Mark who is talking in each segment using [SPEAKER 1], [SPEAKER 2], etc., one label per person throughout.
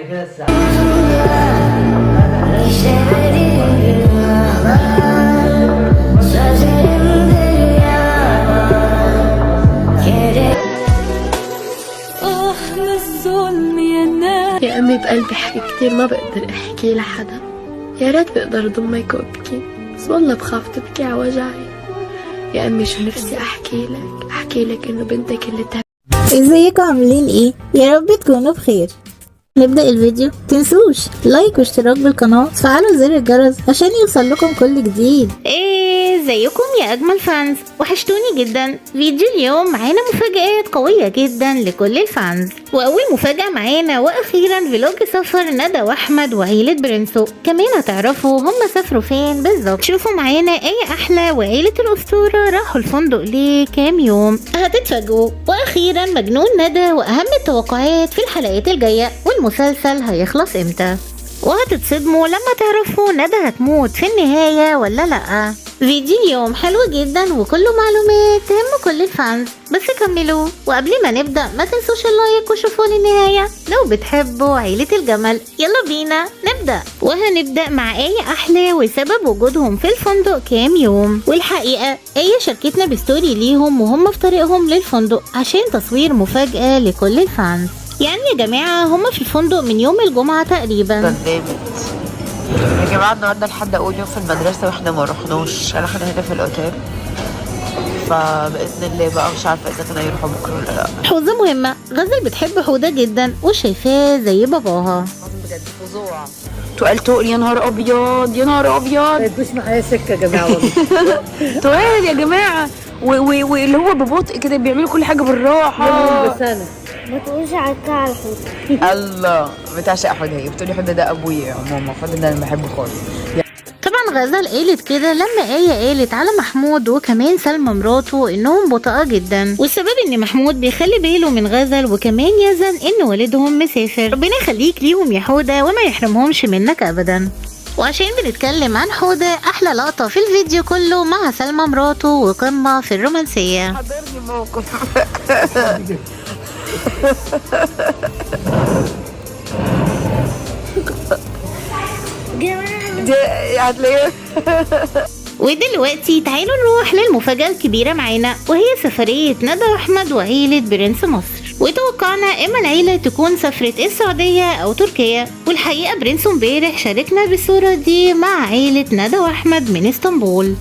[SPEAKER 1] كده الساعة.
[SPEAKER 2] يا أمي بقلبي حكي كتير ما بقدر أحكي لحدا. يا ريت بقدر ضمك وأبكي، بس والله بخاف تبكي على وجعي. يا أمي شو نفسي أحكي لك إنه بنتك اللي
[SPEAKER 3] ازيكم عاملين ايه؟ يا رب تكونوا بخير. نبدأ الفيديو، تنسوش لايك واشتراك بالقناة وتفعلوا زر الجرس عشان يوصل لكم كل جديد.
[SPEAKER 4] ازيكم يا اجمل فانز، وحشتوني جدا. فيديو اليوم معانا مفاجآت قوية جدا لكل الفانز، واول مفاجأة معانا واخيرا فلوج سفر ندى واحمد وعيلة برنسو. كمان هتعرفوا هم سافروا فين بالظبط. شوفوا معانا ايه احلى وعيلة الاسطورة راحوا الفندق ليه كام يوم، هتتفاجئوا. واخيرا مجنون ندى واهم التوقعات في الحلقات الجاية، والمسلسل هيخلص امتى، وهتتصدموا لما تعرفوا ندى هتموت في النهاية ولا لأ. فيديو اليوم حلو جدا وكله معلومات تهم كل الفانز، بس كملوا. وقبل ما نبدأ ما تنسوش اللايك وشوفوا للنهاية لو بتحبوا عيلة الجمل. يلا بينا نبدأ. وهنبدأ مع آية أحلى وسبب وجودهم في الفندق كام يوم. والحقيقة آية شاركتنا بستوري ليهم وهم في طريقهم للفندق عشان تصوير مفاجأة لكل الفانز. يعني يا جماعة هم في الفندق من يوم الجمعة تقريبا.
[SPEAKER 5] صدقت يا جماعة النهاردة لحد أول يوم في المدرسة واحنا ما رحناش، احنا هنا في الأوتيل، فبإذن الله بقى مش عارفة إذا كانوا يروحوا بكرة ولا لأ.
[SPEAKER 4] حوزة مهمة، غزل بتحب حودة جدا وشايفاه زي باباها.
[SPEAKER 5] بجد فظوع، تقول يا نهار أبيض يا نهار أبيض.
[SPEAKER 1] ما يدوش معايا سكة يا جماعة والله.
[SPEAKER 5] تقول يا جماعة واللي هو ببطء كده بيعملوا كل حاجة بالراحة.
[SPEAKER 1] بسنة
[SPEAKER 6] ما تقولش على حوده.
[SPEAKER 5] الله بتعشق حودة، هي بتقولي حودة ده أبويا يا ماما، حودة ده أنا بحبه خالص.
[SPEAKER 4] طبعا غزل قالت كده لما آية قالت على محمود وكمان سلمى مراته انهم بطاقة جدا، والسبب ان محمود بيخلي باله من غزل وكمان يزن ان والدهم مسافر. ربنا يخليك ليهم يا حودة وما يحرمهمش منك ابدا. وعشان بنتكلم عن حودة، احلى لقطة في الفيديو كله مع سلمى مراته وقمة في الرومانسية.
[SPEAKER 5] حضرني موقف. هتلاقيه.
[SPEAKER 4] ودلوقتي تعالوا نروح للمفاجأة الكبيرة معانا، وهي سفرية ندى واحمد وعيلة برنس مصر. وتوقعنا اما العيلة تكون سافرت السعودية او تركيا، والحقيقة برنس امبارح شاركنا بالصورة دي مع عيلة ندى واحمد من اسطنبول.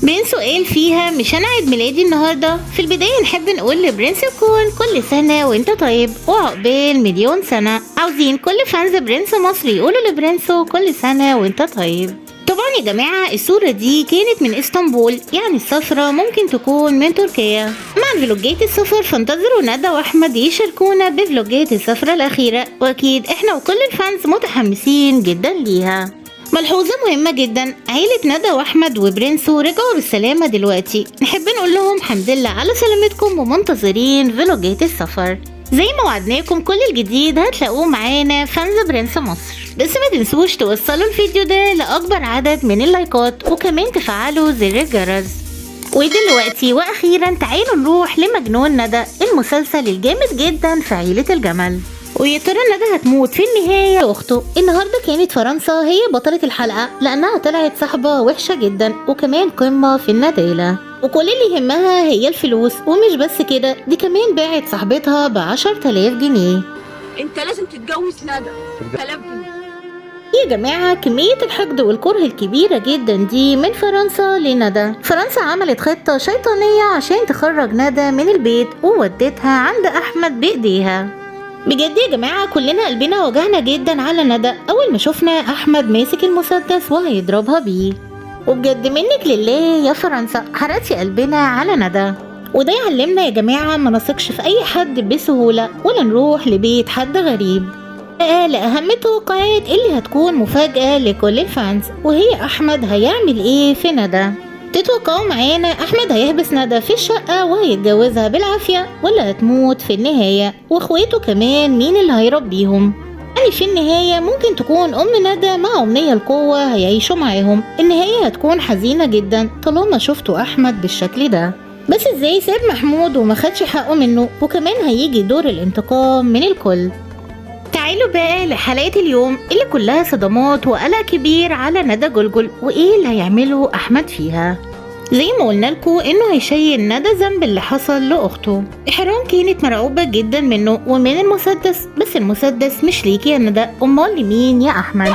[SPEAKER 4] برنس قال فيها مش انا عيد ميلادي النهارده. في البدايه نحب نقول لبرنس كون كل سنه وانت طيب وعقبال مليون سنه. عاوزين كل فانز برنس مصر يقولوا لبرنسو كل سنه وانت طيب. طبعا يا جماعه الصوره دي كانت من اسطنبول، يعني السفره ممكن تكون من تركيا. مع فلوجات السفر فانتظروا ندى واحمد يشاركونا بفلوجات السفره الاخيره، واكيد احنا وكل الفانز متحمسين جدا ليها. ملحوظة مهمة جدا، عيلة ندى واحمد وبرنسو رجعوا بالسلامة دلوقتي. نحب نقول لهم الحمد لله على سلامتكم ومنتظرين فلوجات السفر. زي ما وعدناكم كل الجديد هتلاقوه معانا فانز برنس مصر، بس ما تنسوش توصلوا الفيديو ده لأكبر عدد من اللايكات وكمان تفعلوا زر الجرس. ودلوقتي واخيرا تعالوا نروح لمجنون ندى، المسلسل الجامد جدا في عيلة الجمل. ويا ترى ندى هتموت في النهاية اخته. النهارده كانت فرنسا هي بطلة الحلقة لانها طلعت صاحبة وحشة جدا وكمان قمة في الندالة، وكل اللي يهمها هي الفلوس. ومش بس كده، دي كمان باعت صاحبتها ب10,000 جنيه.
[SPEAKER 7] انت لازم تتجوز ندى. 1000 جنيه
[SPEAKER 4] يا جماعة كمية الحقد والكره الكبيرة جدا دي من فرنسا لندى. فرنسا عملت خطة شيطانية عشان تخرج ندى من البيت وودتها عند أحمد بإيديها. بجد يا جماعة كلنا قلبنا وجعنا جدا على ندى أول ما شفنا أحمد ماسك المسدس وهيضربها بيه. وبجد منك لله يا فرنسا حرقتي قلبنا على ندى. وده يعلمنا يا جماعة ما نثقش في أي حد بسهولة ولا نروح لبيت حد غريب. لأهم التوقعات اللي هتكون مفاجأة لكل الفانز، وهي أحمد هيعمل إيه في ندى. تتوقعوا معانا أحمد هيحبس ندى في الشقة وهيتجوزها بالعافية ولا هتموت في النهاية؟ وإخواته كمان مين اللي هيربيهم؟ يعني في النهاية ممكن تكون أم ندى مع أمنية القوة هيعيشوا معاهم. النهاية هتكون حزينة جدا طالما شفتوا أحمد بالشكل ده. بس ازاي ساب محمود وما خدش حقه منه؟ وكمان هيجي دور الانتقام من الكل. تعالوا بقى لحلقة اليوم اللي كلها صدمات وقلق كبير على ندى جلجل، وايه اللي هيعمله احمد فيها. زي ما قلنا لكم انه هيشيل ندى ذنب اللي حصل لاخته. احرام كانت مرعوبة جدا منه ومن المسدس، بس المسدس مش ليكي يا ندى، امال لمين يا احمد؟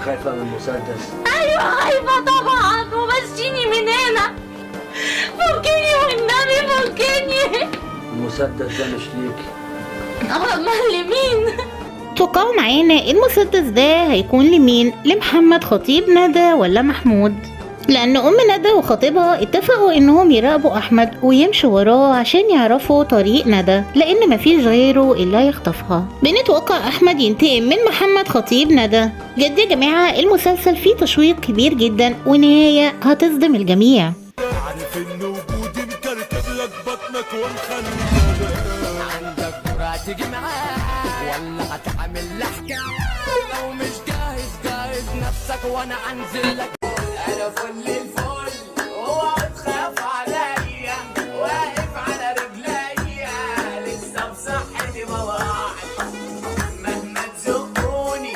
[SPEAKER 8] خايفة من المسدس؟
[SPEAKER 7] ايوه خايفة طبعا، ومشيني من هنا، فكني والنبي فكني.
[SPEAKER 8] المسدس ده مش ليكي.
[SPEAKER 7] امال لمين؟
[SPEAKER 4] توقعوا معانا المسدس ده هيكون لمين؟ لمحمد خطيب ندى ولا محمود؟ لأن أم ندى وخطيبها اتفقوا إنهم يراقبوا أحمد ويمشوا وراه عشان يعرفوا طريق ندى، لأن مفيش غيره إلا يخطفها. بنتوقع أحمد ينتقم من محمد خطيب ندى. جد يا جماعة المسلسل فيه تشويق كبير جدا ونهاية هتصدم الجميع.
[SPEAKER 9] عارف إن وجودي مكركب لك بطنك ومخلي عندك جرأة تيجي معايا ولا هتعمل حكاية؟ لو مش جاهز جاهز نفسك وأنا أنزل لك. أنا فل الفل اوعى تخاف عليا، واقف على رجليا لسه بصحتي بوعد مهما تزقوني.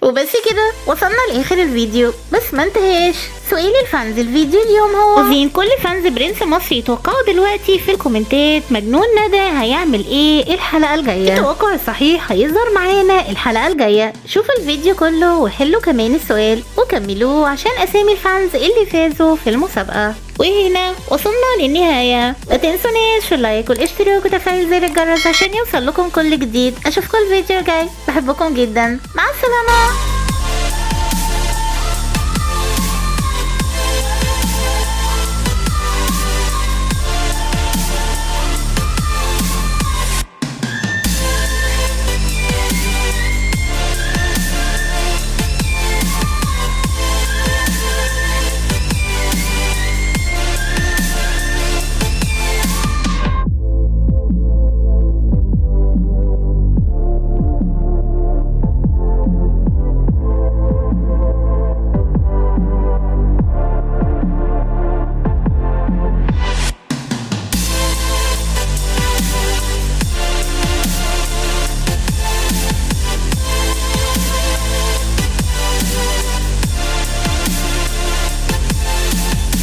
[SPEAKER 4] وبس كده وصلنا لاخر الفيديو، بس ما انتهاش سؤال الفانز الفيديو اليوم هو عايزين كل فانز برنس مصر يتوقعوا دلوقتي في الكومنتات مجنون ندى هيعمل ايه الحلقه الجايه. التوقع الصحيح هيظهر معانا الحلقه الجايه. شوفوا الفيديو كله وحلوا كمان السؤال وكملوه عشان اسامي الفانز اللي فازوا في المسابقه. وهنا وصلنا للنهايه، ما تنسوناش في اللايك والاشتراك وتفعيل زر الجرس عشان يوصل لكم كل جديد. اشوفكم الفيديو الجاي، بحبكم جدا، مع السلامه.